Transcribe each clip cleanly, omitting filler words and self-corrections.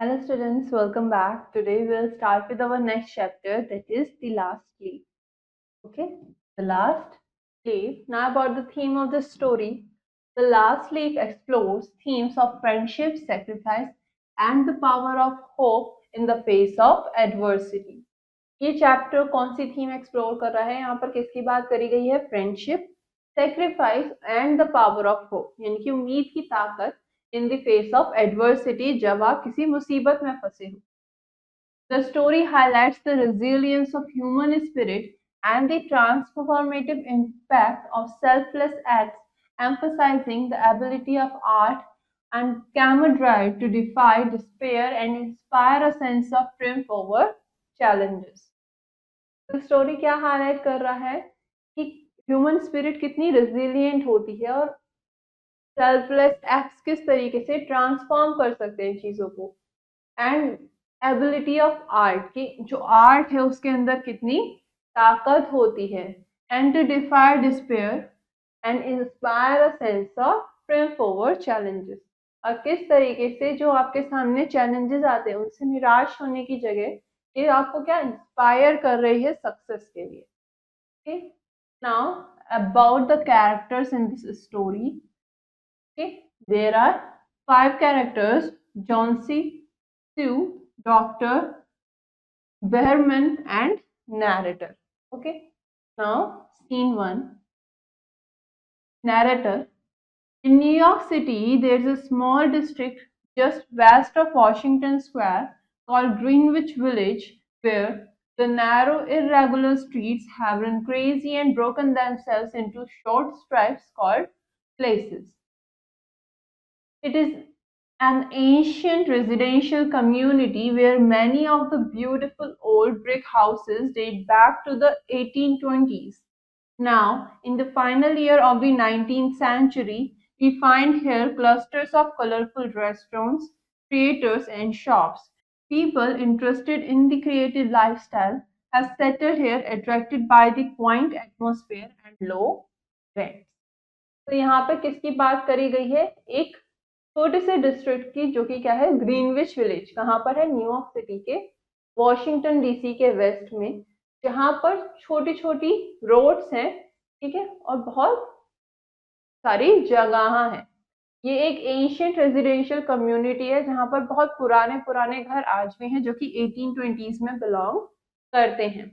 Hello students, welcome back. Today we'll start with our next chapter, that is the last leaf. Okay, the last leaf. Now about the theme of the story. The last leaf explores themes of friendship, sacrifice and the power of hope in the face of adversity. ये chapter कौन सी theme explore कर रहा है? यहाँ पर किसकी बात करी गई है? Friendship, sacrifice and the power of hope, यानी कि उम्मीद की ताकत in the face of adversity, जब आप किसी मुसीबत में फंसे हो. The story highlights the resilience of human spirit and the transformative impact of selfless acts, emphasizing the ability of art and camaraderie to defy despair and inspire a sense of triumph over challenges. तो story क्या highlight कर रहा है कि human spirit कितनी resilient होती है और सेल्फलेस एक्ट्स किस तरीके से ट्रांसफॉर्म कर सकते हैं चीजों को, एंड एबिलिटी ऑफ आर्ट की जो आर्ट है उसके अंदर कितनी ताकत होती है, and to defy despair and inspire a sense of triumph over challenges, और किस तरीके से जो आपके सामने चैलेंजेस आते हैं उनसे निराश होने की जगह ये आपको क्या इंस्पायर कर रही है सक्सेस के लिए. Okay, now about the characters in this story. Okay, there are 5 characters: Johnsy, Sue, Doctor, Behrman and narrator. Okay, now scene 1. Narrator. In New York City, there's a small district just west of Washington Square called Greenwich Village, where the narrow, irregular streets have run crazy and broken themselves into short stripes called places. It is an ancient residential community where many of the beautiful old brick houses date back to the 1820s. Now, in the final year of the 19th century, we find here clusters of colorful restaurants, theaters, and shops. People interested in the creative lifestyle have settled here, attracted by the quaint atmosphere and low rents. तो यहाँ पे किसकी बात करी गई है? एक छोटे से डिस्ट्रिक्ट की, जो कि क्या है? Greenwich village. कहाँ पर है? न्यूयॉर्क सिटी के वॉशिंगटन डीसी के वेस्ट में, जहाँ पर छोटी छोटी रोड्स हैं, ठीक है, और बहुत सारी जगह हैं. ये एक एंशियंट रेजिडेंशियल कम्युनिटी है जहाँ पर बहुत पुराने पुराने घर आज भी हैं, जो कि 1820s में बिलोंग करते हैं.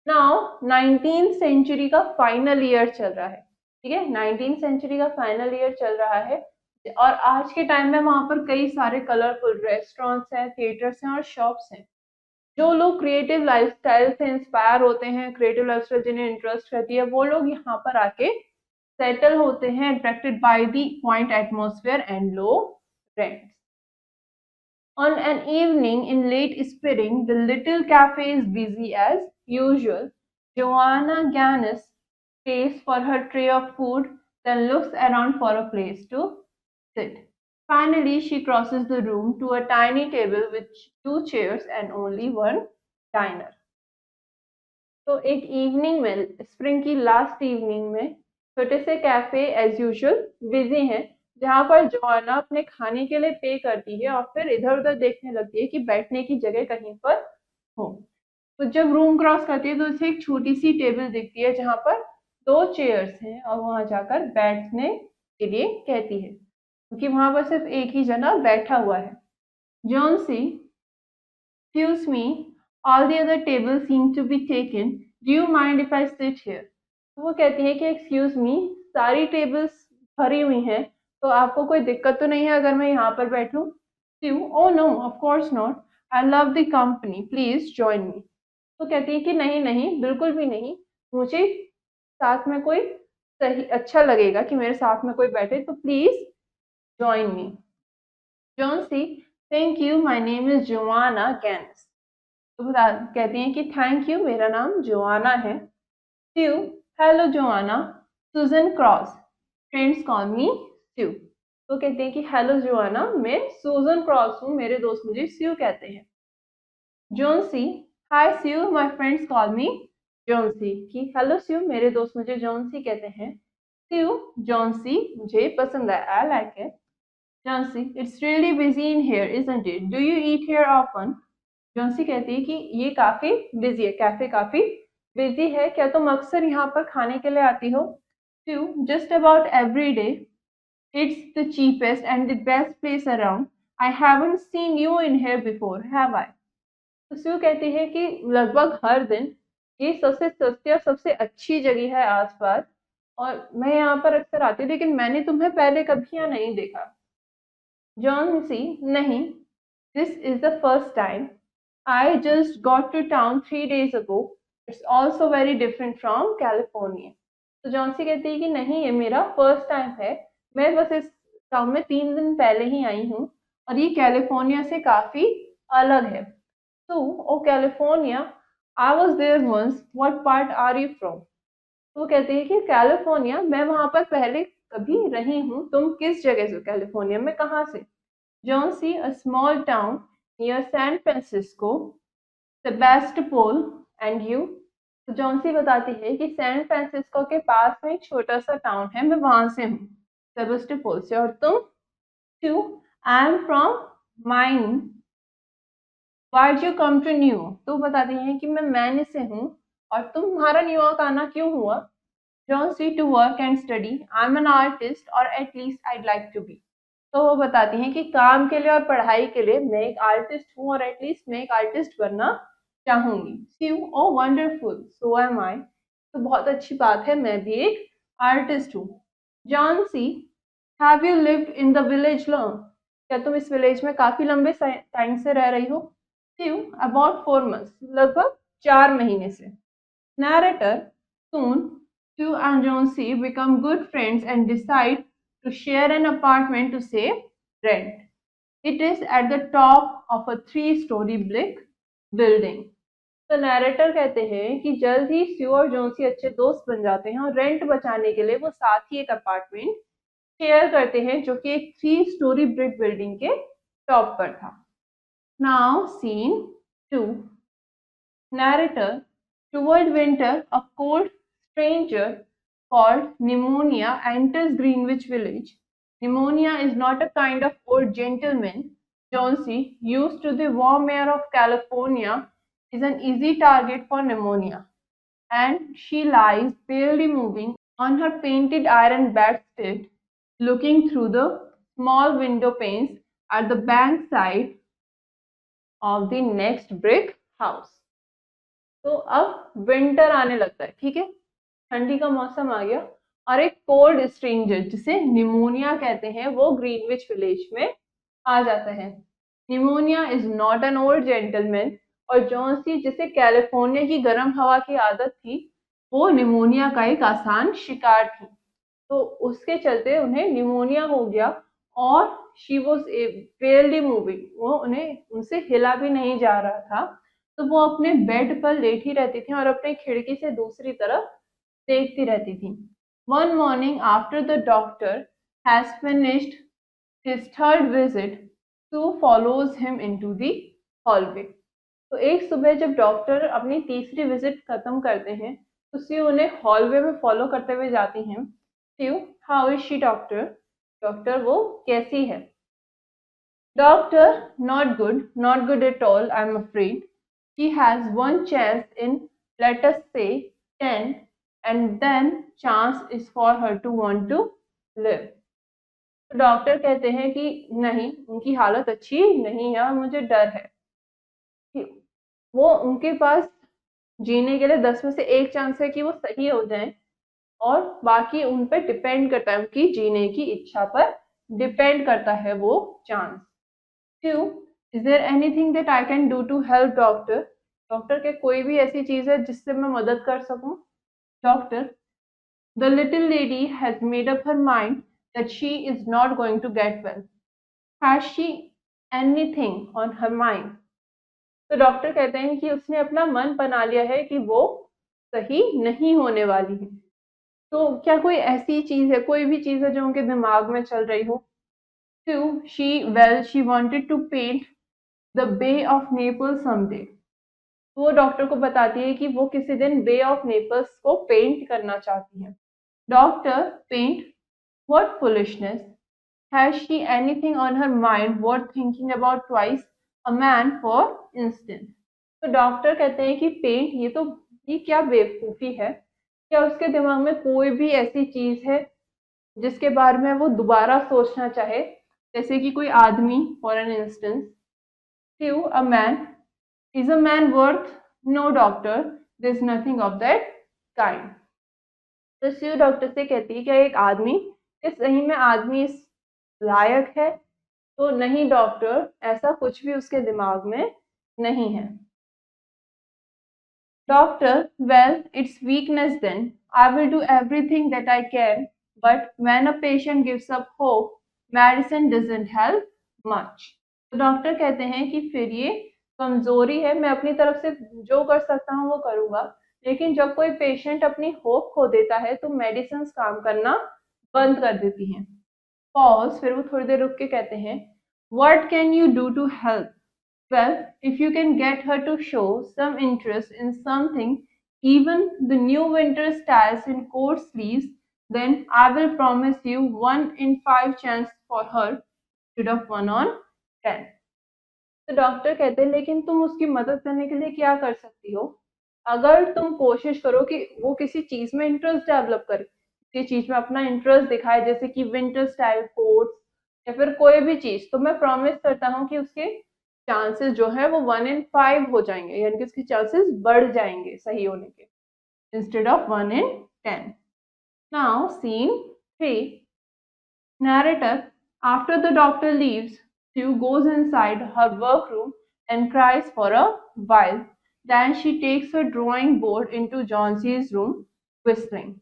नाउ 19th सेंचुरी का फाइनल ईयर चल रहा है, ठीक है, 19th सेंचुरी का फाइनल ईयर चल रहा है, और आज के टाइम में वहां पर कई सारे कलरफुल रेस्टोरेंट्स हैं, थिएटर्स हैं और शॉप्स हैं. जो लोग क्रिएटिव लाइफस्टाइल से इंस्पायर होते हैं, क्रिएटिव लाइफस्टाइल जिन्हें इंटरेस्ट रहती है, वो लोग यहाँ पर आके सेटल होते हैं, attracted by the coined atmosphere and low rents. On an evening in late spring, the little cafe is busy as usual. Joanna Gaines pays for her tray of food, then looks around for a place to sit. Finally, she crosses the room to a tiny table with 2 chairs and only one diner. तो एक evening में, spring की last evening में, छोटे से cafe as usual busy हैं, जहाँ पर जोआना अपने खाने के लिए पे करती है और फिर इधर उधर देखने लगती है कि बैठने की जगह कहीं पर हो. तो जब रूम क्रॉस करती है तो उसे एक छोटी सी टेबल दिखती है जहाँ पर 2 चेयर्स हैं, और वहां जाकर बैठने के लिए कहती है, क्योंकि वहां पर सिर्फ एक ही जना बैठा हुआ है. Johnsy, excuse me, all the other tables seem to be taken. Do you mind if I sit here? तो वो कहती है कि एक्सक्यूज मी, सारी टेबल्स भरी हुई हैं, तो आपको कोई दिक्कत तो नहीं है अगर मैं यहाँ पर बैठूं? Oh no, of course not, I love the company, please join me. तो कहती है कि नहीं नहीं, बिल्कुल भी नहीं, मुझे साथ में कोई सही अच्छा लगेगा कि मेरे साथ में कोई बैठे, तो please join me. Johnsy, thank you, my name is Joanna Gaines. तो कहती हैं कि थैंक यू, मेरा नाम जोआना है. स्यू, हेलो जोआना, सुजन क्रॉस, फ्रेंड्स कॉल मी स्यू. तो कहते हैं कि हेलो जोआना, मैं सुजन क्रॉस हूँ, मेरे दोस्त मुझे स्यू कहते हैं. जोन्सी, हाय स्यू, माय फ्रेंड्स कॉल मी जोन्सी. कि हेलो स्यू, मेरे दोस्त मुझे जोन्सी कहते हैं. स्यू, जोन्सी मुझे पसंद है, I like it. Johnsy, it's really busy in here isn't it, do you eat here often? Johnsy कहती है कि ये काफी बिजी है, कैफे काफी बिजी है, क्या तुम अक्सर यहाँ पर खाने के लिए आती हो? Sue, just about every day, it's the cheapest and the best place around, I haven't seen you in here before have I? तो स्यू कहती है कि लगभग हर दिन ये सबसे सस्ती और सबसे अच्छी जगह है आसपास, और मैं यहाँ पर अक्सर आती हूँ, लेकिन मैंने तुम्हें पहले कभी यहाँ नहीं देखा। जॉन सी, नहीं, this is the first time, I just got to town 3 days ago, it's also very different from California. तो जॉन सी कहती है कि नहीं, ये मेरा फर्स्ट टाइम है, मैं बस इस टाउन में 3 दिन पहले ही आई हूँ, और ये कैलिफोर्निया से काफी अलग है। So, oh California, I was there once. What part are you from? तो वो कहते हैं कि कैलिफोर्निया, मैं वहां पर पहले कभी रही हूँ, तुम किस जगह से हो? कैलिफोर्निया में कहाँ से? Johnsy, a small town near San Francisco, Sebastopol, and you? तो जॉन सी बताती है कि सैन फ्रांसिस्को के पास में एक छोटा सा टाउन है, मैं वहां से हूँ, सेबास्टोपोल से, और तुम? Too, I am from Maine, why'd you come to New York? तो बताती हैं कि मैं मैन से हूँ, और तुम्हारा न्यूयॉर्क आना क्यों हुआ? Johnsy, to work and study, I am an artist, और at least I'd like to be. तो वो बताती हैं कि काम के लिए और पढ़ाई के लिए मैं एक आर्टिस्ट हूँ, और एटलीस्ट मैं एक आर्टिस्ट बनना चाहूंगी। सी, ओ वंडरफुल, सो एम आई, तो बहुत अच्छी बात है, मैं भी एक आर्टिस्ट हूँ। Johnsy, have you lived in the village long? क्या तुम इस विलेज में काफी लंबे टाइम से रह रही हो? सी, अबाउट 4 months, लगभग 4 महीने से। Narrator, soon, Sue and Jonesy become good friends and decide to share an apartment to save rent. It is at the top of a 3-story brick building. तो नैरेटर कहते हैं कि जल्द ही स्यू और जोन्सी अच्छे दोस्त बन जाते हैं, और रेंट बचाने के लिए वो साथ ही एक अपार्टमेंट शेयर करते हैं, जो कि एक 3-story ब्रिक बिल्डिंग के टॉप पर था। Now, scene 2. Narrator, toward winter, a cold stranger called Pneumonia enters Greenwich Village. Pneumonia is not a kind of old gentleman. Jonesy, used to the warm air of California, is an easy target for pneumonia, and she lies barely moving on her painted iron bedstead, looking through the small window panes at the bank side of the next brick house. तो अब winter आने लगता है, ठीक है, ठंडी का मौसम आ गया, और एक कोल्ड स्ट्रेंजर जिसे निमोनिया कहते हैं वो ग्रीनविच विलेज में आ जाता है। Pneumonia is not an old gentleman, और जॉन्सी, जिसे कैलिफोर्निया की गर्म हवा की आदत थी, वो निमोनिया का एक आसान शिकार थी, तो उसके चलते उन्हें निमोनिया हो गया, और शी वॉज बेयरली मूविंग, वो उन्हें उनसे हिला भी नहीं जा रहा था, तो वो अपने बेड पर लेटी रहती थी और अपने खिड़की से दूसरी तरफ देखती रहती थी। One morning after the doctor has finished his third visit, Sue follows him into the hallway. तो एक सुबह जब डॉक्टर अपनी तीसरी विजिट खत्म करते हैं, तो सी उन्हें हॉलवे में फॉलो करते हुए जाती हैं। Sue, how is she doctor? Doctor, वो कैसी है? Doctor, not good at all, I'm afraid. She has one chance in, let us say, 10, and then chance is for her to want to live. तो doctor कहते हैं कि नहीं, उनकी हालत अच्छी नहीं है, और मुझे डर है कि वो, उनके पास जीने के लिए 10 में से 1 चांस है कि वो सही हो जाएं, और बाकी उन पर डिपेंड करता है, उनकी जीने की इच्छा पर डिपेंड करता है वो chance. 2. Is there anything that I can do to help doctor? Doctor के कोई भी ऐसी चीज है जिससे मैं मदद कर सकूं? Doctor, the little lady has made up her mind that she is not going to get well. Has she anything on her mind? तो डॉक्टर कहते हैं कि उसने अपना मन बना लिया है कि वो सही नहीं होने वाली है। तो क्या कोई ऐसी चीज है, कोई भी चीज है जो उनके दिमाग में चल रही हो? 2. She wanted to paint the bay of Naples someday. वो डॉक्टर को बताती है कि वो किसी दिन बे ऑफ नेपल्स को पेंट करना चाहती है। Doctor, paint? What foolishness, Has she anything on her mind worth thinking about twice? A man, for instance. तो डॉक्टर कहते हैं कि पेंट ये क्या बेवकूफ़ी है? क्या उसके दिमाग में कोई भी ऐसी चीज़ है जिसके बारे में वो दोबारा सोचना चाहे? जैसे कि कोई आदमी, for an instance, Sue, a man. Is a man worth? No, doctor. There's nothing of that kind. तो स्यू डॉक्टर से कहती है, क्या एक आदमी, क्या सही में आदमी इस लायक है? तो नहीं डॉक्टर, ऐसा कुछ भी उसके दिमाग में नहीं है। Doctor, well, it's weakness then. I will do everything that I can, but when a patient gives up hope, medicine doesn't help much. तो डॉक्टर कहते हैं कि फिर ये कमजोरी है, मैं अपनी तरफ से जो कर सकता हूँ वो करूँगा, लेकिन जब कोई पेशेंट अपनी होप खो देता है तो मेडिसिन काम करना बंद कर देती हैं। पॉज, फिर वो थोड़ी देर रुक के कहते हैं, what can you do to help? Well, if you can get her to show some interest in something, even the new winter styles in coat sleeves, then I will promise you 1 in 5 chance for her instead of 1 on 10. तो doctor कहते हैं, लेकिन तुम उसकी मदद करने के लिए क्या कर सकती हो? अगर तुम कोशिश करो कि वो किसी चीज में इंटरेस्ट डेवलप करे, किसी चीज में अपना इंटरेस्ट दिखाए, जैसे कि विंटर स्टाइल कोट्स या फिर कोई भी चीज, तो मैं प्रॉमिस करता हूँ कि उसके चांसेस जो है वो 1 in 5 हो जाएंगे, यानी कि उसके चांसेस बढ़ जाएंगे सही होने के, instead of 1 in 10. Now scene 3. Narrator, after the doctor leaves, Sue goes inside her workroom and cries for a while. Then she takes her drawing board into Johnson's room, whistling.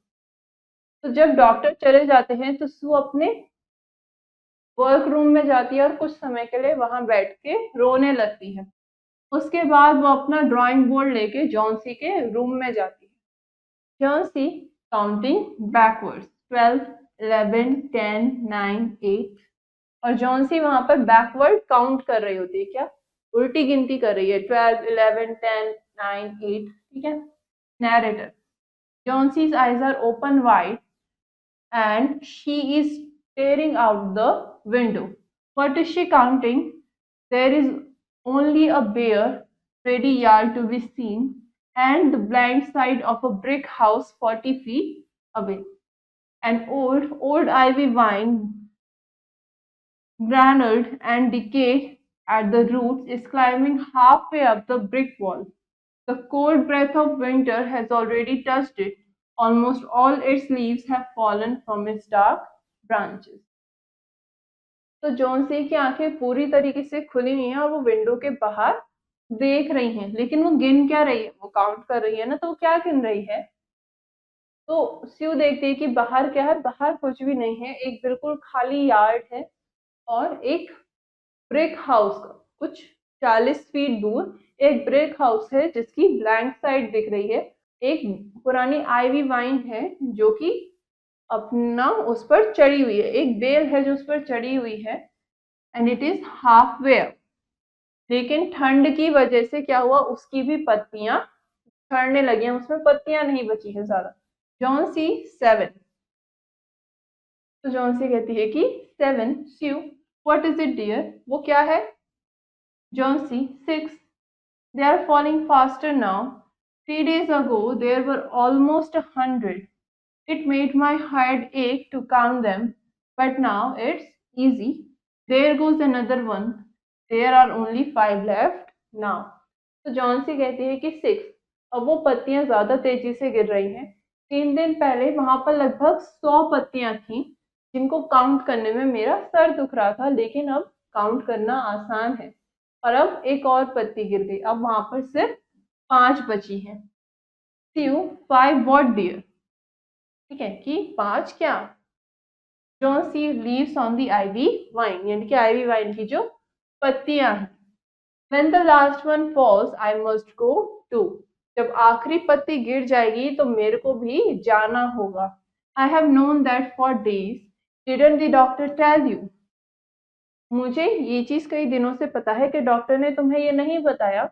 तो जब doctor चले जाते हैं तो सू अपने work room में जाती है और कुछ समय के लिए वहां बैठ के रोने लगती है। उसके बाद वो अपना ड्राइंग बोर्ड लेके जॉन्सी के रूम में जाती है। जॉन्सी काउंटिंग बैकवर्ड्स, 12, 11, 10, 9, 8, और जॉन्सी वहां पर बैकवर्ड काउंट कर रही होती है, क्या उल्टी गिनती कर रही है, 12, 11, 10, 9, 8, ठीक है। Narrator, Johnsy's eyes are open wide and she is staring out the window. What is she counting? There is only a bare, ready yard to be seen, and the blind side of a brick house 40 feet away. An old ivy vine, gnarled and decayed at the roots, is climbing halfway up the brick wall. The cold breath of winter has already touched it. Almost all its leaves have fallen from its dark branches. तो Johnsy की आंखें पूरी तरीके से खुली हुई हैं और वो विंडो के बाहर देख रही हैं, लेकिन वो गिन क्या रही है? वो काउंट कर रही है ना, तो वो क्या गिन रही है? तो स्यू देखती है कि बाहर क्या है, बाहर कुछ भी नहीं है, एक बिल्कुल खाली यार्ड है और एक ब्रिक हाउस का कुछ 40 फीट दूर एक ब्रिक हाउस है जिसकी ब्लैंक साइड दिख रही है। एक पुरानी आईवी वाइन है जो कि अपना उस पर चढ़ी हुई है, एक बेल है जो उस पर चढ़ी हुई है, and it is half way. लेकिन ठंड की वजह से क्या हुआ, उसकी भी पत्तियां झड़ने लगी हैं, उसमें पत्तियां नहीं बची है ज्यादा। जॉन्सी 7। तो जॉन्सी कहती है कि 7, स्यू व्हाट इज इट डियर? वो क्या है? Johnsy 6, they are falling faster now. 3 days ago there were almost 100. It made my head ache to count them, but now it's easy. There goes another one. There are only 5 left now. तो Johnsy कहती है कि 6, अब वो पत्तियां ज्यादा तेजी से गिर रही हैं। 3 दिन पहले वहां पर लगभग 100 पत्तियां थी जिनको काउंट करने में मेरा सर दुख रहा था, लेकिन अब काउंट करना आसान है। और अब एक और पत्ती गिर गई, अब वहां पर सिर्फ 5 बची हैं। 5 what dear? ठीक है कि 5 क्या? Johnsy leaves on the ivy vine, यानी कि आईवी वाइन की जो पत्तियां हैं। When the last one falls, I must go too. जब आखिरी पत्ती गिर जाएगी तो मेरे को भी जाना होगा। I have known that for days. Didn't the doctor tell you? मुझे ये चीज कई दिनों से पता है कि डॉक्टर ने तुम्हें ये नहीं बताया?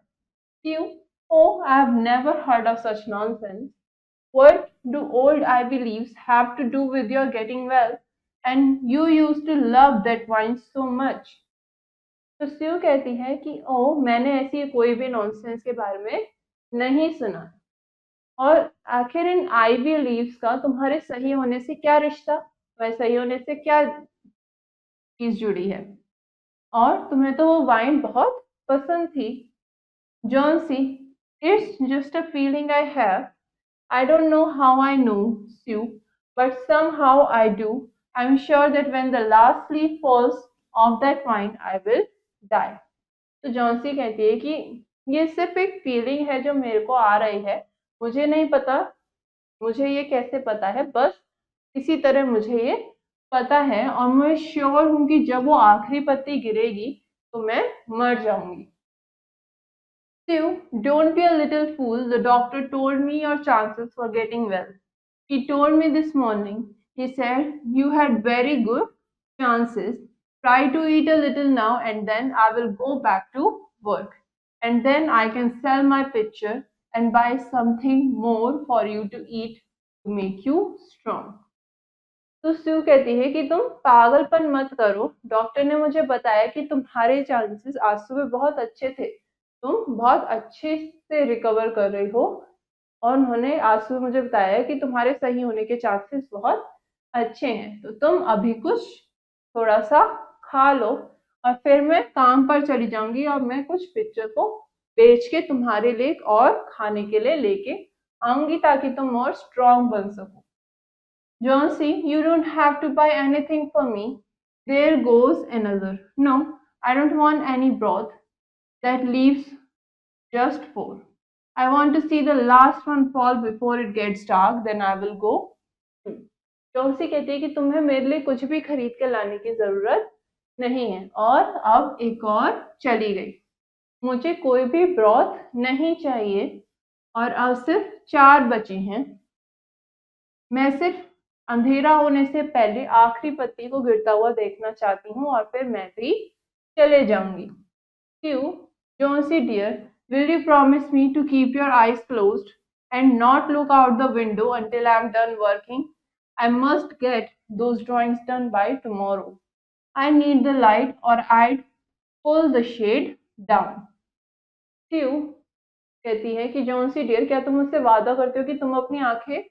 You? Oh, I have never heard of such nonsense. What do old ivy leaves have to do with your getting well? and you used to love that wine so much. तो Sue कहती है कि ओ, मैंने ऐसी कोई भी nonsense के बारे में नहीं सुना, और आखिर इन आईवी लीव्स का तुम्हारे सही होने से क्या रिश्ता, वह सही होने से क्या चीज जुड़ी है, और तुम्हें तो वो वाइन बहुत पसंद थी. Johnsy, it's just a feeling I have. I don't know how I know, Sue, but somehow I do. I'm sure that when the last leaf falls off that vine, I will die. तो Johnsy कहती है कि ये सिर्फ एक feeling है जो मेरे को आ रही है. मुझे नहीं पता, मुझे ये कैसे पता है, बस इसी तरह मुझे ये पता है, और मैं श्योर हूँ कि जब वो आखिरी पत्ती गिरेगी तो मैं मर जाऊंगी. Sue, don't be a little fool. The doctor told me your chances for getting well. He told me this morning. He said you had very good chances. Try to eat a little now and then I will go back to work. And then I can sell my picture and buy something more for you to eat to make you strong. तो Sue कहती है कि तुम पागलपन मत करो. Doctor ने मुझे बताया कि तुम्हारे चांसेस आज सुबह बहुत अच्छे थे, तुम बहुत अच्छे से रिकवर कर रही हो, और उन्होंने आज सुबह मुझे बताया कि तुम्हारे सही होने के चांसेस बहुत अच्छे हैं. तो तुम अभी कुछ थोड़ा सा खा लो, और फिर मैं काम पर चली जाऊंगी, और मैं कुछ पिक्चर को बेच के तुम्हारे लिए और खाने के लिए लेके आऊंगी, ताकि तुम और स्ट्रांग बन सको. Johnsy, you don't have to buy anything for me. There goes another. No, I don't want any broth. That leaves just four. I want to see the last one fall before it gets dark, then I will go too. Johnsy कहती है कि तुम्हें मेरे लिए कुछ भी खरीद के लाने की जरूरत नहीं है, और अब एक और चली गई. मुझे कोई भी ब्रॉथ नहीं चाहिए, और अब सिर्फ 4 बचे हैं. मैं सिर्फ अंधेरा होने से पहले आखिरी पत्ती को गिरता हुआ देखना चाहती हूँ, और फिर मैं भी चले जाऊंगी. Sue, Jonesy dear, will you promise me to keep your eyes closed and not look out the window until I'm done working? I must get those drawings done by tomorrow. I need the light or I'd pull the shade down. Sue कहती है कि Johnsy dear, क्या तुम मुझसे वादा करते हो कि तुम अपनी आंखें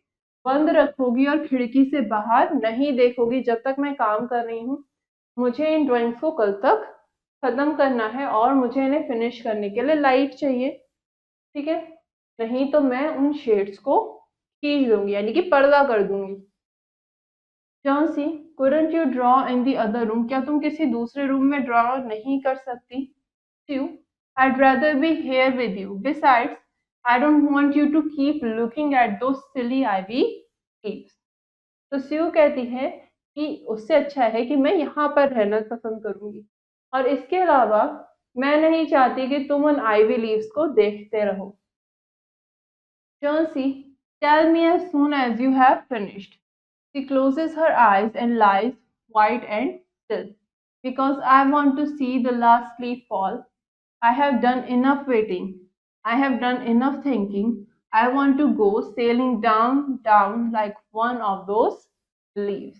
बंद रखोगी और खिड़की से बाहर नहीं देखोगी जब तक मैं काम कर रही हूँ? मुझे इन ड्राइंग्स को कल तक खत्म करना है, और मुझे इन्हें फिनिश करने के लिए लाइट चाहिए, ठीक है? नहीं तो मैं उन शेड्स को खींच दूंगी, यानी कि पर्दा कर दूंगी. Johnsy, couldn't you draw in the other room? क्या तुम किसी दूसरे रूम में ड्रॉ नहीं कर सकती? Sue, I'd rather be here with you. Besides, I don't want you to keep looking at those silly ivy leaves. तो स्यू कहती है कि उससे अच्छा है कि मैं यहाँ पर रहना पसंद करूंगी, और इसके अलावा मैं नहीं चाहती कि तुम उन आईवी लीव्स को देखते रहो. Jonesy, tell me as soon as you have finished. She closes her eyes and lies white and still. Because I want to see the last leaf fall. I have done enough waiting. I have done enough thinking. I want to go sailing down, down like one of those leaves.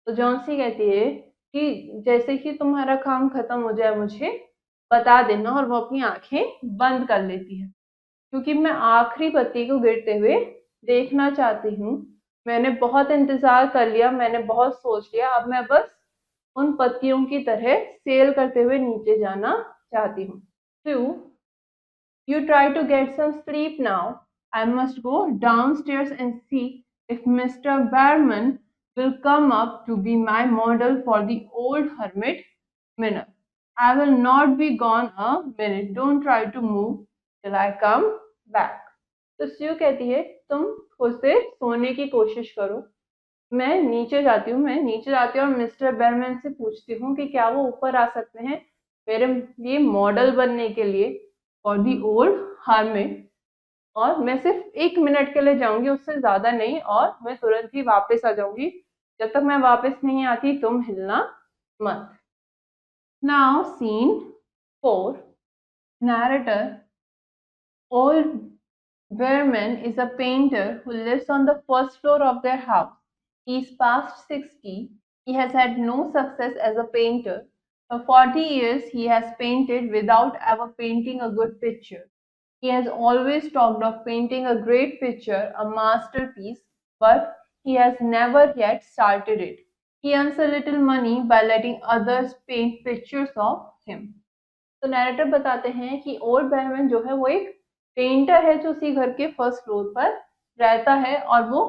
तो Johnsy कहती है कि जैसे कि तुम्हारा काम खत्म हो जाए मुझे बता देना, और वो अपनी आंखें बंद कर लेती है, क्योंकि मैं आखिरी पत्ती को गिरते हुए देखना चाहती हूँ. मैंने बहुत इंतजार कर लिया, मैंने बहुत सोच लिया, अब मैं बस उन पत्तियों की तरह सेल करते हुए नीचे जाना चाहती हूँ. Sue, you try to get some sleep now. I must go downstairs and see if Mr. Behrman will come up to be my model for the old hermit minute. I will not be gone a minute. Don't try to move till I come back. तो Sue कहती है तुम खुद से सोने की कोशिश करो. मैं नीचे जाती हूँ, मैं नीचे जाती हूँ और मिस्टर बेरमैन से पूछती हूँ कि क्या वो ऊपर आ सकते हैं मेरे लिए मॉडल बनने के लिए फॉर दी ओल्ड हार्मिट. और मैं सिर्फ 1 मिनट के लिए जाऊंगी, उससे ज्यादा नहीं, और मैं तुरंत ही वापस आ जाऊंगी. जब तक मैं वापस नहीं आती तुम हिलना मत. Now scene 4. Narrator. Old Behrman is a painter who lives on the first floor of their house. He is past 60. He has had no success as a painter. For 40 years, he has painted without ever painting a good picture. He has always talked of painting a great picture, a masterpiece, but he has never yet started it. He earns a little money by letting others paint pictures of him. तो narrator बताते हैं कि old Behrman जो है वो एक painter है जो उसी घर के फर्स्ट फ्लोर पर रहता है और वो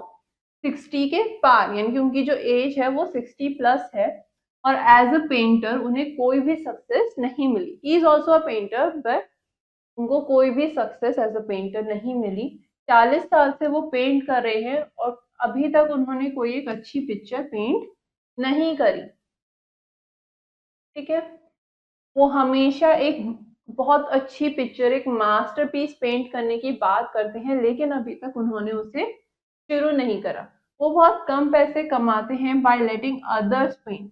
60 के पार यानी कि उनकी जो एज है वो 60 प्लस है और एज अ पेंटर उन्हें कोई भी सक्सेस नहीं मिली. He is also a painter but उनको कोई भी सक्सेस एज अ पेंटर नहीं मिली. 40 साल से वो पेंट कर रहे हैं और अभी तक उन्होंने कोई एक अच्छी पिक्चर पेंट नहीं करी. ठीक है. वो हमेशा एक बहुत अच्छी पिक्चर, एक मास्टरपीस पेंट करने की बात करते हैं लेकिन अभी तक उन्होंने उसे शुरू नहीं करा. वो बहुत कम पैसे कमाते हैं बाय लेटिंग अदर्स पेंट.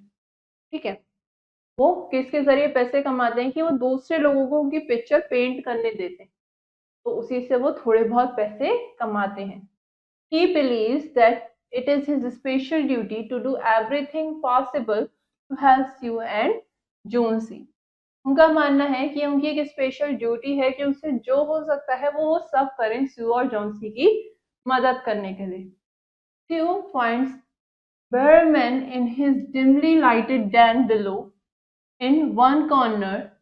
ठीक है. वो किसके जरिए पैसे कमाते हैं कि वो दूसरे लोगों को उनकी पिक्चर पेंट करने देते हैं तो उसी से वो थोड़े बहुत पैसे कमाते हैं. He believes that it is his special duty to do everything possible to help Sue and Jonesy. उनका मानना है कि उनकी एक स्पेशल ड्यूटी है कि उनसे जो हो सकता है वो सब करें स्यू और जॉन्सी की मदद करने के लिए. स्यू finds Berman in his dimly lighted den below. In one corner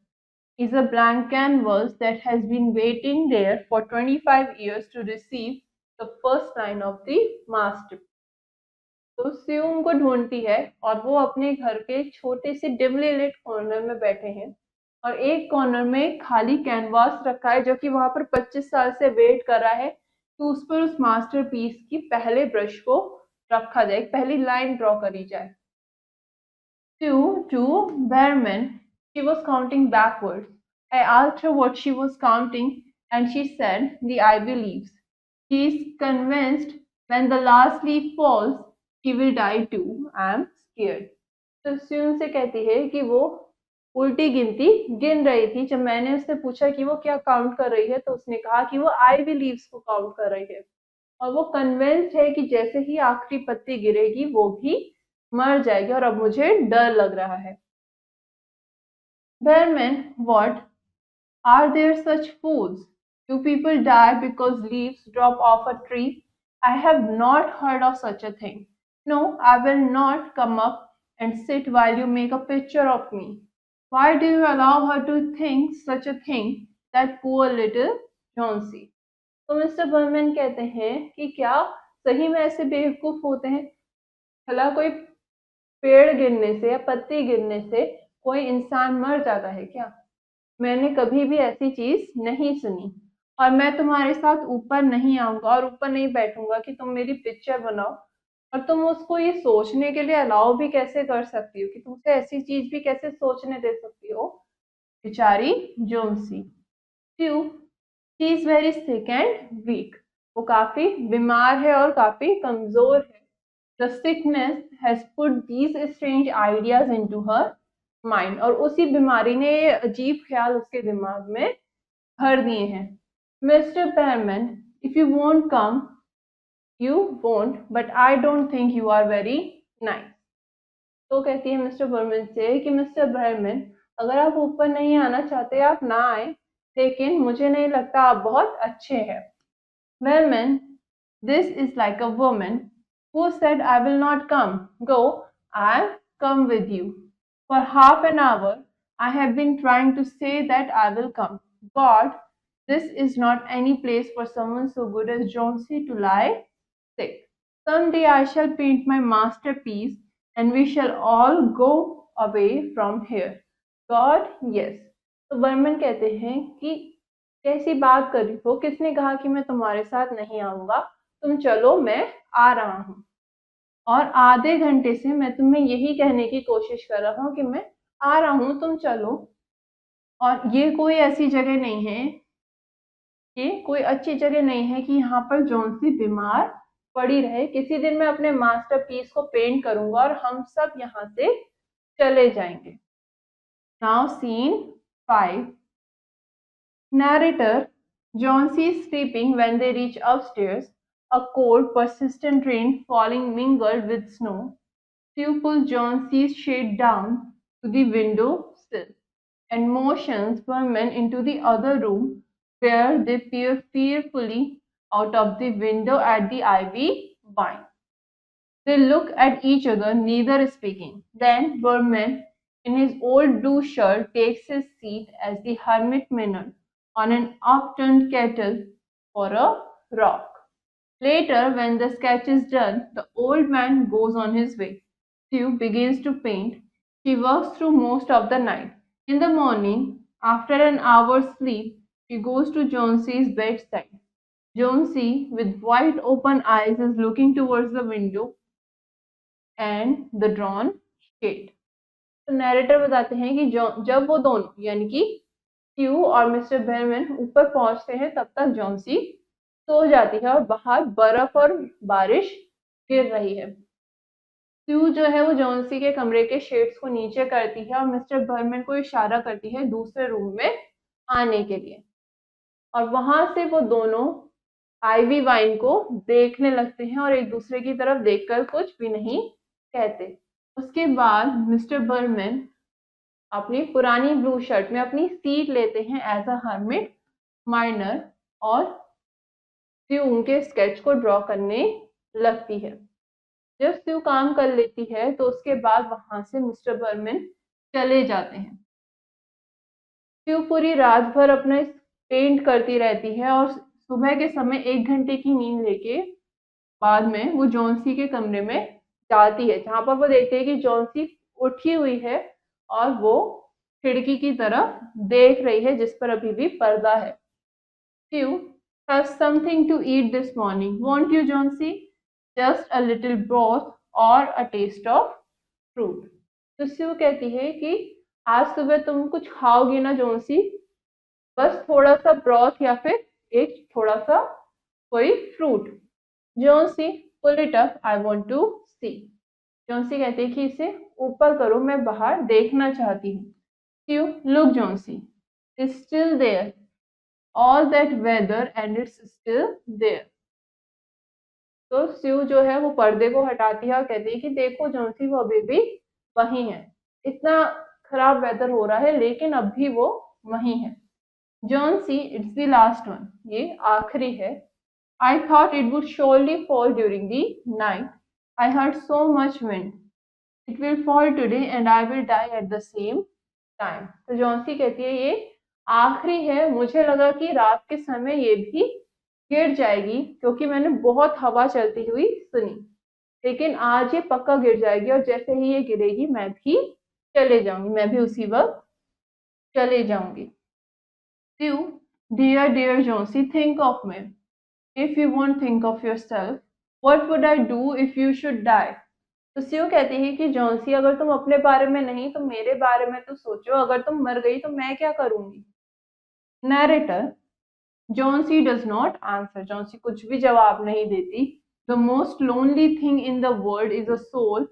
is a blank canvas that has been waiting there for 25 years to receive the first line of the masterpiece. तो स्यू उनको ढूंढती है और वो अपने घर के छोटे से डिमली लिट कॉर्नर में बैठे हैं और एक कॉर्नर में खाली कैनवास रखा है जो कि वहां पर 25 साल से वेट कर रहा है कि उस पर उस मास्टरपीस की पहले ब्रश को रखा जाए, पहली लाइन ड्रॉ करी जाए. To Behrman, she was counting backwards. I asked her what she was counting, and she said the ivy leaves. She is convinced when the last leaf falls, she will die too. I am scared. तो स्यून से कहती है कि वो उल्टी गिनती गिन रही थी. जब मैंने उससे पूछा कि वो क्या काउंट कर रही है तो उसने कहा कि वो आईवी लीव्स को काउंट कर रही है और वो कन्विंस्ड है कि जैसे ही आखिरी पत्ती गिरेगी वो भी मर जाएगी और अब मुझे डर लग रहा है. Behrman, what? Are there such fools? Do people die because leaves drop off a tree? I have not heard of such a thing. No, I will not come up and sit while you make a picture of me. Why do you allow her to think such a thing, that poor little Johnsy? तो mister Burman कहते हैं कि क्या सही में ऐसे बेवकूफ होते हैं? भला कोई पेड़ गिरने से या पत्ती गिरने से कोई इंसान मर जाता है क्या? मैंने कभी भी ऐसी चीज नहीं सुनी और मैं तुम्हारे साथ ऊपर नहीं आऊंगा और ऊपर नहीं बैठूंगा कि तुम मेरी पिक्चर बनाओ और तुम उसको ये सोचने के लिए अलाउ भी कैसे कर सकती हो कि तुमसे ऐसी चीज भी कैसे सोचने दे सकती हो. बेचारी Johnsy. Sue, she is very sick and weak. वो काफी बीमार है और काफी कमजोर है. The sickness has put these strange ideas into her mind. और उसी बीमारी ने ये अजीब ख्याल उसके दिमाग में भर दिए हैं. Mr. Behrman, if you won't come, you won't, but I don't think you are very nice. तो कहती है मिस्टर बर्मन से कि मिस्टर बर्मन, अगर आप ऊपर नहीं आना चाहते आप ना आए लेकिन मुझे नहीं लगता आप बहुत अच्छे हैं. Bellman, this is like a woman who said, I will not come. Go, I'll come with you. For half an hour, I have been trying to say that I will come. God, this is not any place for someone so good as Jonesy to lie sick. Someday I shall paint my masterpiece and we shall all go away from here. God, yes. तो बर्मन कहते हैं कि कैसी बात कर रही हो, किसने कहा कि मैं तुम्हारे साथ नहीं आऊंगा, तुम चलो मैं आ रहा हूँ. और आधे घंटे से मैं तुम्हें यही कहने की कोशिश कर रहा हूँ कि मैं आ रहा हूँ, तुम चलो. और ये कोई ऐसी जगह नहीं है, ये कोई अच्छी जगह नहीं है कि यहाँ पर जोन्सी बीमार पड़ी रहे. किसी दिन मैं अपने मास्टरपीस को पेंट करूंगा और हम सब यहाँ से चले जाएंगे. Now scene 5. Narrator, Johnsy is sleeping when they reach upstairs. A cold, persistent rain falling mingled with snow. Sue pulls John C's shade down to the window sill and motions Vermin into the other room, where they peer fearfully out of the window at the ivy vine. They look at each other, neither speaking. Then Vermin, in his old blue shirt, takes his seat as the hermit minute on an upturned kettle for a rock. Later, when the sketch is done, the old man goes on his way. Sue begins to paint. She works through most of the night. In the morning, after an hour's sleep, she goes to Jonesy's bedside. Jonesy, with wide open eyes, is looking towards the window and the drawn shade. तो narrator बताते हैं कि जब वो दोनों यानी कि स्यू और मिस्टर बेरमैन ऊपर पहुंचते हैं तब तक जॉन्सी सो जाती है और बाहर बर्फ और बारिश गिर रही है। स्यू जो है वो जॉन्सी के कमरे के शेड्स को नीचे करती है और मिस्टर बर्मन को इशारा करती है दूसरे रूम में आने के लिए, और वहां से वो दोनों आईवी वाइन को देखने लगते हैं और एक दूसरे की तरफ देखकर कुछ भी नहीं कहते। उसके बाद मिस्टर बर्मन अपनी पुरानी ब्लू शर्ट में अपनी सीट लेते हैं एज अ हर्मिट माइनर और स्यू उनके स्केच को ड्रॉ करने लगती है। जब स्यू काम कर लेती है तो उसके बाद वहां से मिस्टर बर्मन चले जाते हैं। स्यू पूरी रात भर अपना पेंट करती रहती है और सुबह के समय 1 घंटे की नींद लेके बाद में वो जॉन्सी के कमरे में जाती है, जहां पर वो देखती है कि जॉन्सी उठी हुई है और वो खिड़की की तरफ देख रही है जिस पर अभी भी पर्दा है। Sue, have something to eat this morning, won't you, Johnsy? Just a little broth or a taste of fruit. तो स्यू कहती है कि आज सुबह तुम कुछ खाओगी ना जोन्सी, बस थोड़ा सा ब्रॉथ या फिर एक थोड़ा सा कोई fruit. Johnsy, pull it up, I want to see. Johnsy कहती है कि इसे ऊपर करो, मैं बाहर देखना चाहती हूँ। Sue, look Johnsy, it's still there, all that weather and it's still there. तो स्यू जो है वो पर्दे को हटाती है और कहती है कि देखो जोन्सी, वो अभी भी वहीं है, इतना खराब वेदर हो रहा है लेकिन अब भी वो वहीं है। Johnsy, it's the last one, ये आखिरी है। I thought it would surely fall during the night, I heard so much wind, it will fall today and I will die at the same time. तो Johnsy कहती है ये आखिरी है, मुझे लगा कि रात के समय ये भी गिर जाएगी क्योंकि मैंने बहुत हवा चलती हुई सुनी, लेकिन आज ये पक्का गिर जाएगी और जैसे ही ये गिरेगी मैं भी चले जाऊंगी, मैं भी उसी वक्त चले जाऊंगी। Sue, dear dear Jonesy, think of me. If you won't think of yourself, what would I do if you should die? तो स्यू कहती है कि जॉन्सी, अगर तुम अपने बारे में नहीं तो मेरे बारे में तो सोचो, अगर तुम मर गई तो मैं क्या करूंगी। Narrator, Johnsy does not answer. Johnsy कुछ भी जवाब नहीं देती। The most lonely thing in the world is a soul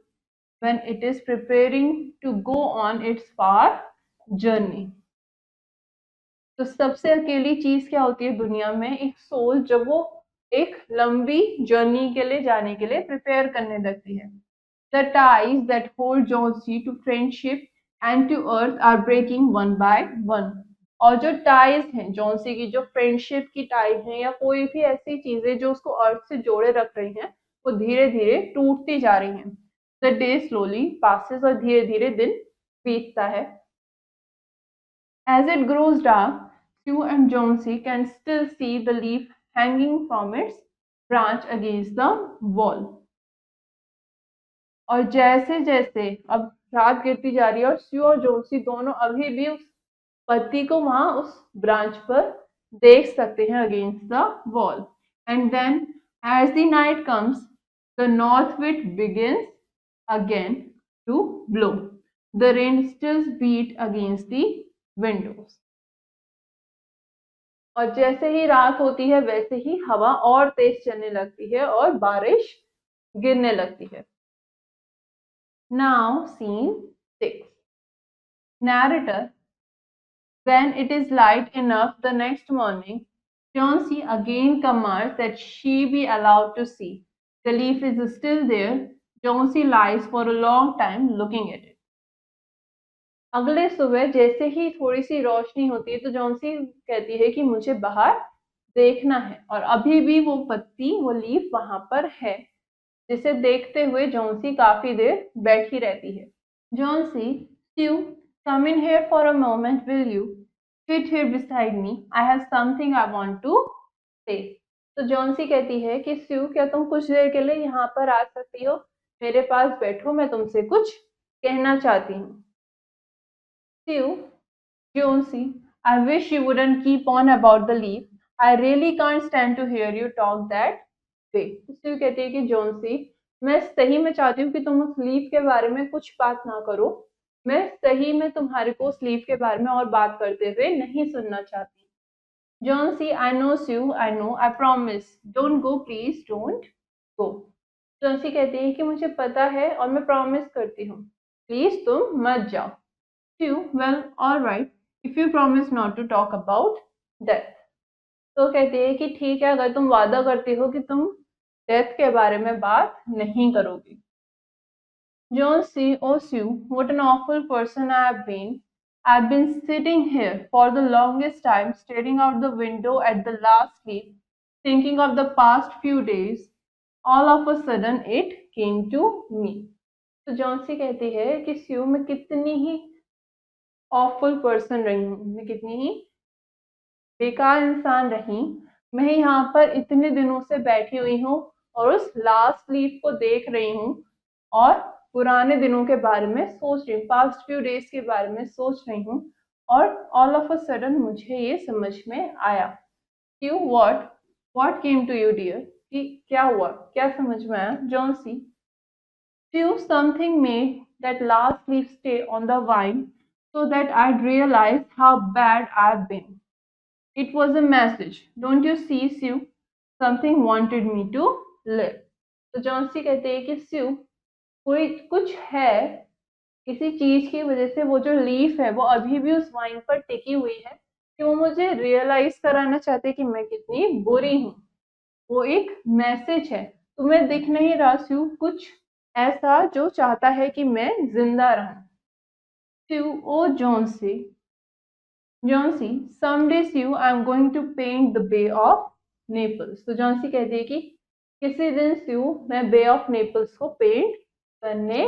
when it is preparing to go on its far journey. तो सबसे अकेली चीज क्या होती है दुनिया में? एक सोल जब वो एक लंबी जर्नी के लिए जाने के लिए प्रिपेयर करने लगती है। The ties that hold Johnsy to friendship and to earth are breaking one by one. और जो टाइज हैं जॉन्सी की, जो फ्रेंडशिप की टाई हैं या कोई भी ऐसी चीजें जो उसको अर्थ से जोड़े रख रही हैं, वो धीरे धीरे टूटती जा रही हैं। द डे स्लोली पासेस, और धीरे धीरे दिन बीतता है। As it grows dark, Sue and Jonesy can still see the leaf hanging from its branch against the wall. और जैसे जैसे अब रात गिरती जा रही है और स्यू और जोन्सी दोनों अभी भी उस पत्ती को वहां उस ब्रांच पर देख सकते हैं against the wall. And then as the night comes, the north wind begins again to blow, the rain still beat against the windows. और जैसे ही रात होती है वैसे ही हवा और तेज चलने लगती है और बारिश गिरने लगती है। Now scene 6। Narrator, when it is light enough the next morning, Jonesy again commands that she be allowed to see. The leaf is still there, Jonesy lies for a long time looking at it. अगले सुबह जैसे ही थोड़ी सी रोशनी होती है तो Johnsy कहती है कि मुझे बाहर देखना है, और अभी भी वो पत्ती, वो लीफ वहां पर है, जिसे देखते हुए जॉन्सी काफी देर बैठी रहती है। Johnsy, Sue, come in here for a moment, will you? Sit here beside me. I have something I want to say. तो जॉन्सी कहती है कि स्यू, क्या तुम कुछ देर के लिए यहाँ पर आ सकती हो? मेरे पास बैठो, मैं तुमसे कुछ कहना चाहती हूँ। Sue, Jonesy, I wish you wouldn't keep on about the leaf. I really can't stand to hear you talk that way. Sue कहती है कि जोन्सी, मैं सही में चाहती हूँ कि तुम उस लीफ के बारे में कुछ बात ना करो। मैं सही में तुम्हारे को उस लीफ के बारे में और बात करते हुए नहीं सुनना चाहती। जोन्सी, I know Sue, I know, I promise. Don't go, please, don't go. जोन्सी कहती है कि मुझे पता है और मैं प्रॉमिस करती हूँ, प्लीज तुम मत जाओ। Sue, well, all right, if you promise not to talk about death. तो कहती है कि ठीक है, अगर तुम वादा करती हो कि तुम डेथ के बारे में बात नहीं करोगी। John C. Oh, Sue, what an awful person I have been. I've been sitting here for the longest time, staring out the window at the last leaf, thinking of the past few days. All of a sudden, it came to me. तो Johnsy कहती है कि स्यू, मैं कितनी ही awful person रही हूँ, मैं कितनी ही बेकार इंसान रही। मैं यहाँ पर इतने दिनों से बैठी हुई हूँ और उस लास्ट लीफ को देख रही हूँ और पुराने दिनों के बारे में सोच रही हूँ, पास्ट फ्यू डेज के बारे में सोच रही हूँ, और ऑल ऑफ अ सडन मुझे ये समझ में आया। You what came to you dear? कि क्या हुआ, क्या समझ में आया? Johnsy, few something made that last leaf stay on the vine so that I'd realize how bad I've been. It was a message. Don't you see, Sue? Something wanted me to live. तो Johnsy कहते हैं कि स्यू, कोई कुछ है, किसी चीज की वजह से वो जो लीफ है वो अभी भी उस वाइन पर टिकी हुई है, कि वो मुझे रियलाइज कराना चाहते हैं कि मैं कितनी बुरी हूँ। वो एक मैसेज है। तुम्हें दिख नहीं रहा स्यू, कुछ ऐसा जो चाहता है कि मैं जिंदा रहूं। Sue, oh Johnsy, Johnsy, someday Sue, I'm going to paint the Bay of Naples. तो जॉन्सी कहती है कि किसी दिन स्यू, मैं बे ऑफ नेपल्स को पेंट करने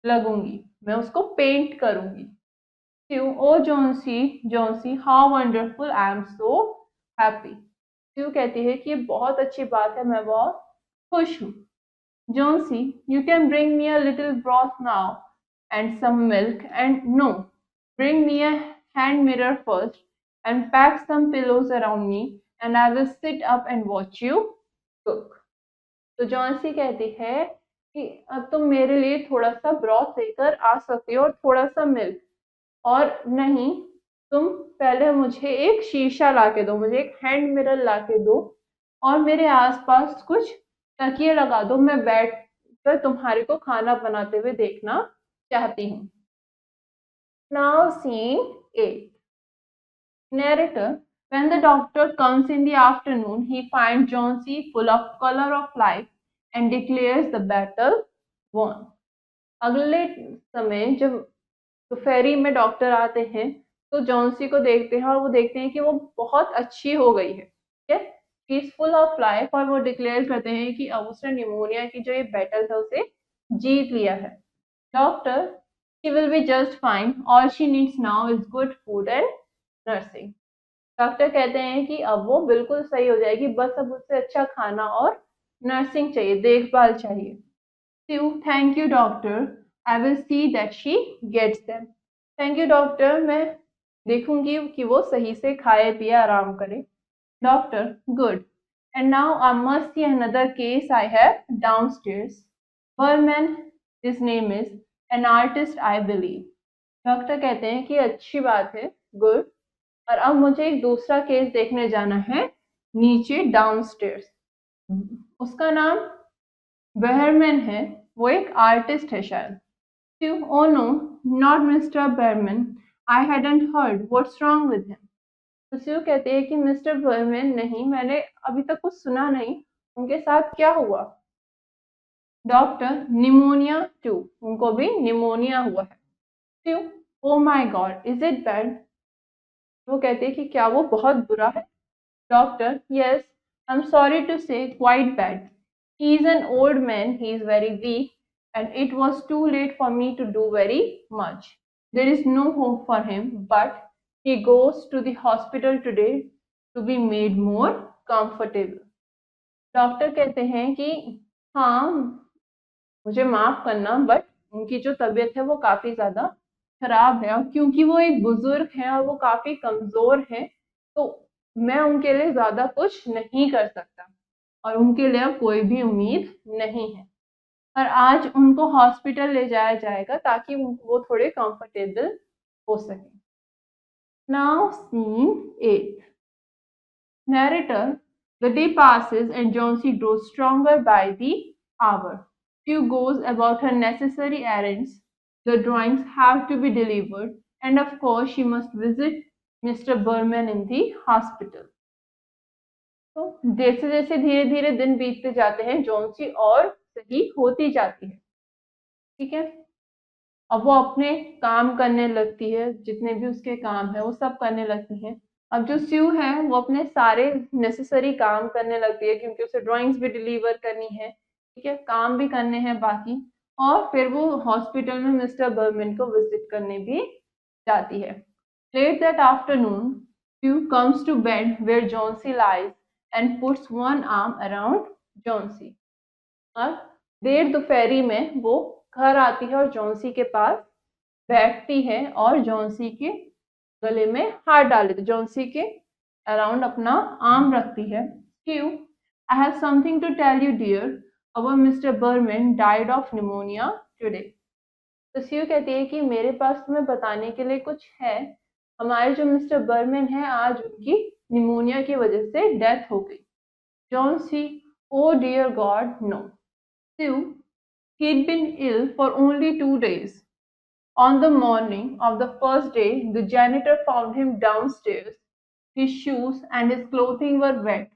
लगूंगी, मैं उसको पेंट करूंगी। Sue, oh Johnsy, Johnsy, how wonderful, I am so happy. Sue कहती है कि ये बहुत अच्छी बात है, मैं बहुत खुश हूँ। Jonesy, you can bring me a little broth now and some milk, and no, bring me a hand mirror first and pack some pillows around me, and I will sit up and watch you cook. तो Johnsy कहती है कि अब तुम मेरे लिए थोड़ा सा ब्रॉथ लेकर आ सकती हो और थोड़ा सा मिल्क, और नहीं, तुम पहले मुझे एक शीशा ला के दो, मुझे एक हैंड मिरर ला के दो, और मेरे आसपास कुछ तकिए लगा दो, मैं बैठ कर तुम्हारे को खाना बनाते हुए देखना चाहती हूँ। Now scene 8. Narrator, when the doctor comes in the afternoon, he finds Johnsy full of color of life and declares the battle won. अगले समय जब दोपहरी में डॉक्टर आते हैं तो जॉन्सी को देखते हैं और वो देखते हैं कि वो बहुत अच्छी हो गई है, ठीक है, पीसफुल ऑफ लाइफ, और वो डिक्लेयर करते हैं कि अब उसने निमोनिया की जो ये बैटल था उसे जीत लिया है। Doctor, she will be just fine, all she needs now is good food and nursing. Doctor कहते हैं कि अब वो बिल्कुल सही हो जाएगी, बस अब उससे अच्छा खाना और नर्सिंग चाहिए, देखभाल चाहिए। Sue, thank you, doctor. I will see that she gets them. Thank you, doctor. मैं देखूंगी कि वो सही से खाए पिए आराम करे। Doctor, good. And now I must see another case I have downstairs. Berman, his name is, an artist, I believe. Doctor कहते हैं कि अच्छी बात है, गुड, और अब मुझे एक दूसरा केस देखने जाना है नीचे, डाउनस्टेयर्स। उसका नाम बेहरमैन है, वो एक आर्टिस्ट है शायद। Oh no, not Mr. Berman. I hadn't heard. What's wrong with him? तो स्यू कहती है कि मिस्टर बर्मन नहीं, मैंने अभी तक कुछ सुना नहीं, उनके साथ क्या हुआ? डॉक्टर निमोनिया टू, उनको भी निमोनिया हुआ है। क्यों? Oh my god, is it bad? वो कहते हैं कि क्या वो बहुत बुरा है? Doctor, yes, I am sorry to say, quite bad. He is an old man, he is very weak, and it was too late for me to do very much. There is no hope for him, but he goes to the hospital today to be made more comfortable. Doctor कहते हैं कि हाँ, मुझे माफ करना, but उनकी जो तबीयत है वो काफी ज्यादा खराब है, और क्योंकि वो एक बुजुर्ग है और वो काफी कमजोर है, तो मैं उनके लिए ज्यादा कुछ नहीं कर सकता और उनके लिए अब कोई भी उम्मीद नहीं है। और आज उनको हॉस्पिटल ले जाया जाएगा ताकि वो थोड़े कंफर्टेबल हो सके। Now scene 8। Narrator: The day passes and Jonesy grows stronger by the hour. Sue goes about her necessary errands. The drawings have to be delivered, and of course, she must visit Mr. Berman in the hospital. तो जैसे जैसे धीरे धीरे दिन बीतते जाते हैं, जोन्सी और सही होती जाती है। ठीक है, अब वो अपने काम करने लगती है, जितने भी उसके काम है वो सब करने लगती है। अब जो स्यू है वो अपने सारे नेसेसरी काम करने लगती है, क्योंकि उसे ड्राइंग्स भी डिलीवर करनी है, ठीक है, काम भी करने हैं बाकी। और फिर वो हॉस्पिटल में मिस्टर बर्मन को विजिट करने भी जाती है। Late that afternoon Sue comes to bed where Johnsy lies and puts one arm around Johnsy. और देर दोपहरी में वो घर आती है और जॉन्सी के पास बैठती है और जॉन्सी के गले में हाथ डाल देती है, जॉन्सी के अराउंड अपना आर्म रखती है। क्यों? I have something to tell you dear, our Mister Behrman died of pneumonia today. तो स्यू कहती है कि मेरे पास तुम्हें बताने के लिए कुछ है, हमारे जो मिस्टर बर्मन है आज उनकी निमोनिया की वजह से डेथ हो गई। Johnsy: oh dear God, no. Sue: He'd been ill for only 2 days. On the morning of the first day, the janitor found him downstairs. His shoes and his clothing were wet,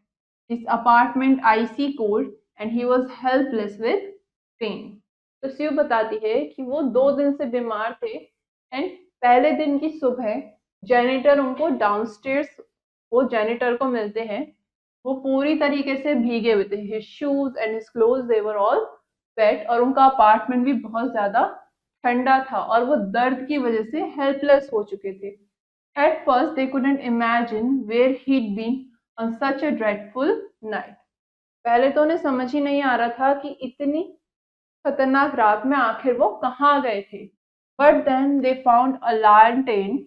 his apartment icy cold, and he was helpless with pain. तो स्यू बताती है कि वो 2 दिन से बीमार थे, and पहले दिन की सुबह जैनिटर उनको डाउनस्टेयर्स, वो जैनिटर को मिलते हैं, वो पूरी तरीके से भीगे हुए थे। His shoes and his clothes they were all wet, और उनका अपार्टमेंट भी बहुत ज्यादा ठंडा था और वो दर्द की वजह से हेल्पलेस हो चुके थे। At first they couldn't imagine where he'd been on such a dreadful night. पहले तो उन्हें समझ ही नहीं आ रहा था कि इतनी खतरनाक रात में आखिर वो कहाँ गए थे। But then they found a lantern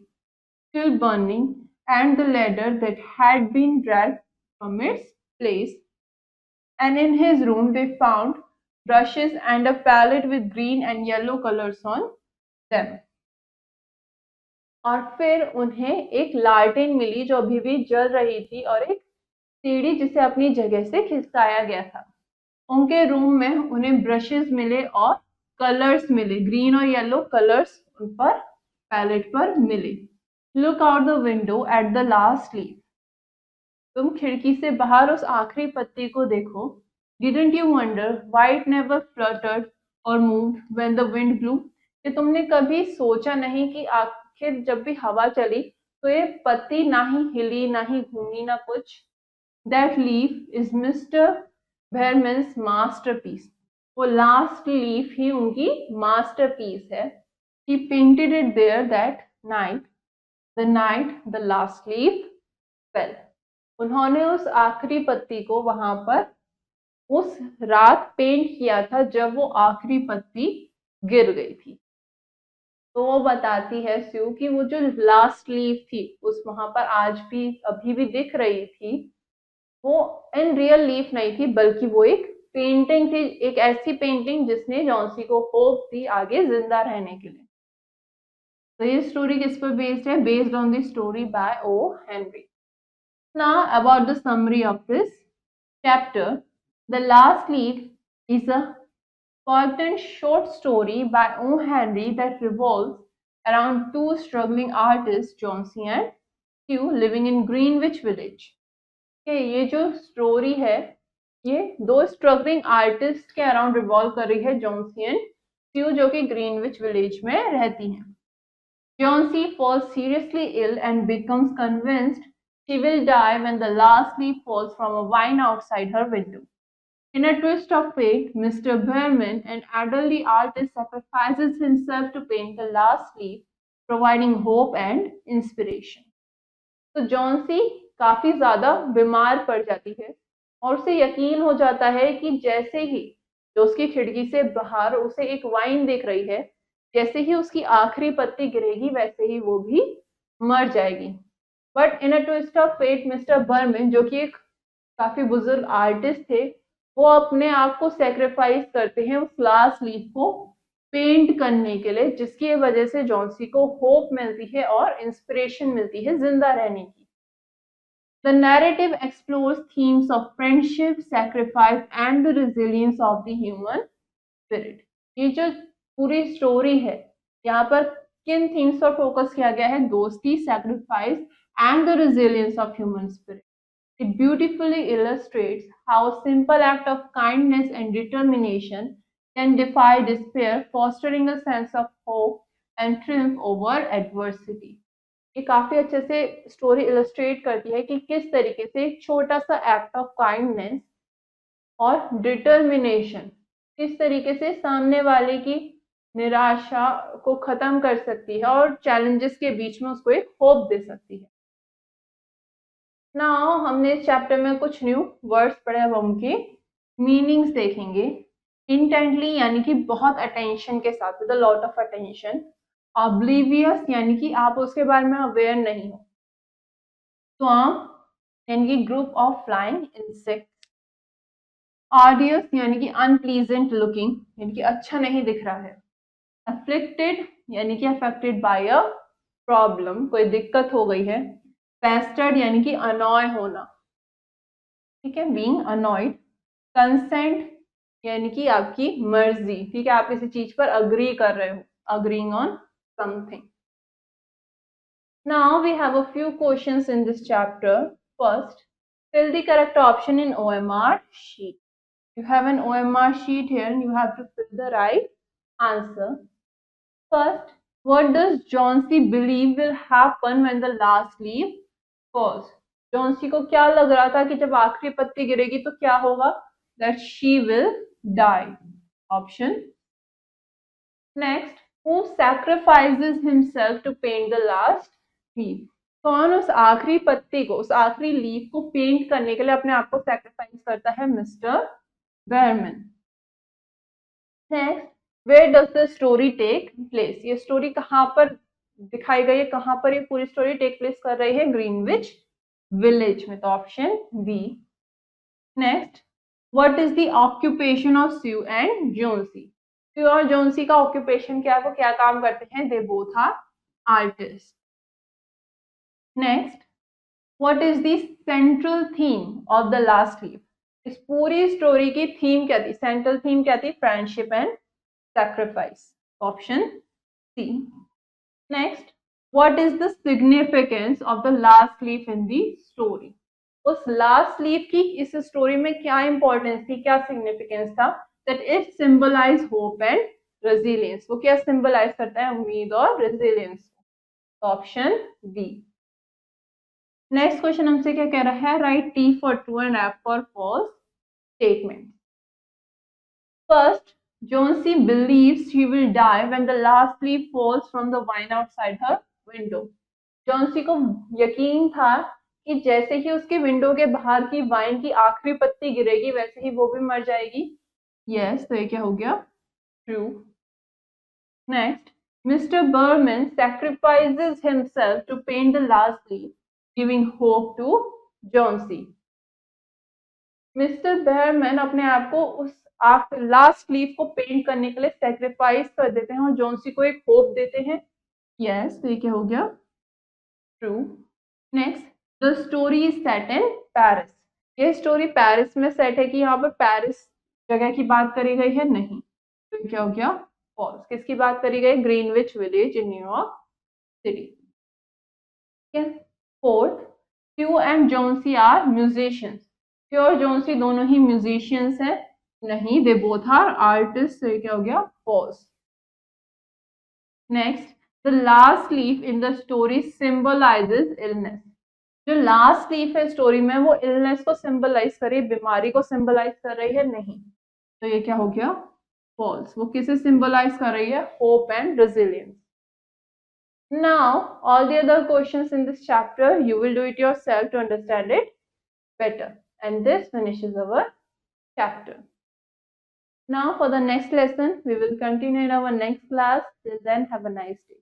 still burning and the ladder that had been dragged from its place, and in his room they found brushes and a palette with green and yellow colors on them. और फिर उन्हें एक लालटेन मिली जो अभी भी जल रही थी, और एक सीढ़ी जिसे अपनी जगह से खिसकाया गया था। उनके रूम में उन्हें ब्रशेस मिले और कलर्स मिले, ग्रीन और येलो कलर्स उन पर पैलेट पर मिले। Look out the window at the last leaf, तुम खिड़की से बाहर उस आखिरी पत्ती को देखो। Didn't you wonder why it never fluttered और moved when the wind blew, कि तुमने कभी सोचा नहीं कि आखिर जब भी हवा चली तो ये पत्ती ना ही हिली, ना ही घूमी, ना कुछ। That leaf is mister Behrman's masterpiece, वो लास्ट लीफ ही उनकी मास्टरपीस है। He painted it there that night, the night the last leaf fell, उन्होंने उस आखिरी पत्ती को वहां पर उस रात पेंट किया था जब वो आखिरी पत्ती गिर गई थी। तो वो बताती है स्यू कि वो जो लास्ट लीफ थी उस वहां पर आज भी अभी भी दिख रही थी, वो इन रियल लीफ नहीं थी, बल्कि वो एक पेंटिंग थी, एक ऐसी पेंटिंग जिसने जॉन्सी को होप दी आगे जिंदा रहने के लिए। तो ये स्टोरी किस पर बेस्ड है? Based on the story by O Henry. Now about the summary of this chapter. The Last Leaf is a poignant short story by O. Henry that revolves around two struggling artists, Chauncey and Hugh, living in Greenwich Village. Okay, ये जो story है ये दो struggling artist के around revolve कर रही है Johnsy and स्यू, जो कि ग्रीनविच विलेज में रहती हैं. Johnsy falls seriously ill and becomes convinced she will die when the last leaf falls from a vine outside her window. In a twist of fate, Mr. Behrman, an elderly artist, sacrifices himself to paint the last leaf, providing hope and inspiration. तो Johnsy काफी ज्यादा बीमार पड़ जाती है और उसे यकीन हो जाता है कि जैसे ही जो उसकी खिड़की से बाहर उसे एक वाइन दिख रही है, जैसे ही उसकी आखिरी पत्ती गिरेगी वैसे ही वो भी मर जाएगी. But in a twist of fate, Mister Behrman, जो कि एक काफी बुजुर्ग आर्टिस्ट थे, वो अपने आप को सेक्रीफाइस करते हैं उस लास्ट लीफ को पेंट करने के लिए, जिसकी वजह से जॉन्सी को होप मिलती है और इंस्पिरेशन मिलती है जिंदा रहने की. The narrative explores themes of friendship, sacrifice, and the resilience of the human spirit. ये जो पूरी स्टोरी है, यहाँ पर किन थीम्स पर फोकस किया गया है? दोस्ती, sacrifice, and the resilience of human spirit. It beautifully illustrates how a simple act of kindness and determination can defy despair, fostering a sense of hope and triumph over adversity. ये काफी अच्छे से story illustrate करती है कि किस तरीके से एक छोटा सा एक्ट ऑफ काइंडनेस और डिटर्मिनेशन किस तरीके से सामने वाले की निराशा को खत्म कर सकती है और चैलेंजेस के बीच में उसको एक होप दे सकती है. नाउ हमने इस चैप्टर में कुछ न्यू वर्ड्स पढ़े, अब उनके मीनिंग्स देखेंगे. इंटेंटली यानी कि बहुत अटेंशन के साथ, with a lot of attention. Oblivious यानी कि आप उसके बारे में अवेयर नहीं हो. स्वार्म यानी कि ग्रुप ऑफ फ्लाइंग इंसेक्ट. ऑडियस यानी कि अनप्लीजेंट लुकिंग, यानी कि अच्छा नहीं दिख रहा है. अफ्लिक्टेड यानी कि अफेक्टेड बाय अ प्रॉब्लम, कोई दिक्कत हो गई है. पेस्टर्ड यानी कि अनॉय होना, ठीक है, बीइंग अनॉयड. कंसेंट यानी कि आपकी मर्जी, ठीक है, आप किसी चीज पर अग्री कर रहे हो, agreeing on something. Now we have a few questions in this chapter. First, fill the correct option in OMR sheet. You have an OMR sheet here and you have to fill the right answer. First, what does Johnsy believe will happen when the last leaf falls? Johnsy को क्या लग रहा था कि जब आखिरी पत्ती गिरेगी तो क्या होगा? That she will die. Option. Next, who sacrifices himself to paint the last leaf? कौन उस आखिरी पत्ती को, उस आखिरी लीफ को पेंट करने के लिए अपने आप को सैक्रिफाइस करता है? Mister Behrman. Next, where does the story take place? ये स्टोरी कहाँ पर दिखाई गई है, कहाँ पर ये पूरी स्टोरी टेक प्लेस कर रही है? ग्रीनविच विलेज में, तो option B. Next, what is the occupation of Sue and Johnsy? Sue और जोन्सी का ऑक्यूपेशन क्या है, वो क्या काम करते हैं? They both are artist. Next, what is the central theme of the last leaf? इस पूरी स्टोरी की थीम क्या थी, सेंट्रल थीम क्या थी? Friendship and sacrifice, option C. Next, what is the significance of the last leaf in the story? उस last leaf की इस स्टोरी में क्या इंपॉर्टेंस थी, क्या सिग्निफिकेंस था? That it symbolize hope and resilience. वो क्या सिंबलाइज करता है? उम्मीद और resilience, option B. Next question हमसे क्या कह रहा है? Write T for true and F for false statement. First, Jonesy believes she will die when the last leaf falls from the vine outside her window. Jonesy को यकीन था कि जैसे ही उसके विंडो के बाहर की वाइन की आखिरी पत्ती गिरेगी वैसे ही वो भी मर जाएगी. यस, तो ये क्या हो गया? True. Next, Mr. Berman sacrifices himself to paint the last leaf, giving hope to Johnsy. Mister Behrman अपने आप को उस लास्ट लीफ को पेंट करने के लिए सेक्रीफाइस कर देते हैं और जोन्सी को एक होप देते हैं. यस, तो ये क्या हो गया? True. Next, the story is set in Paris. ये स्टोरी पेरिस में सेट है कि यहाँ पर पेरिस जगह की बात करी गई है? नहीं, तो क्या हो गया? फॉल्स. किसकी बात करी गई? Greenwich Village in New York city. Fourth, Hugh and Jonesy are musicians. Sure Jonesy दोनों ही म्यूजिशियंस हैं? नहीं, दे बोथ आर आर्टिस्ट। ये क्या हो गया? False. Next, the last leaf in the story symbolizes illness. जो लास्ट लीफ है स्टोरी में वो इलनेस को सिंबलाइज कर रही है, बीमारी को सिंबलाइज कर रही है? नहीं, तो ये क्या हो गया? फॉल्स। वो किसे सिंबलाइज कर रही है? Hope and resilience. Now, all the other questions in this chapter, you will do it yourself to understand it better. And this finishes our chapter. Now, for the next lesson, we will continue in our next class. Till then, have a nice day.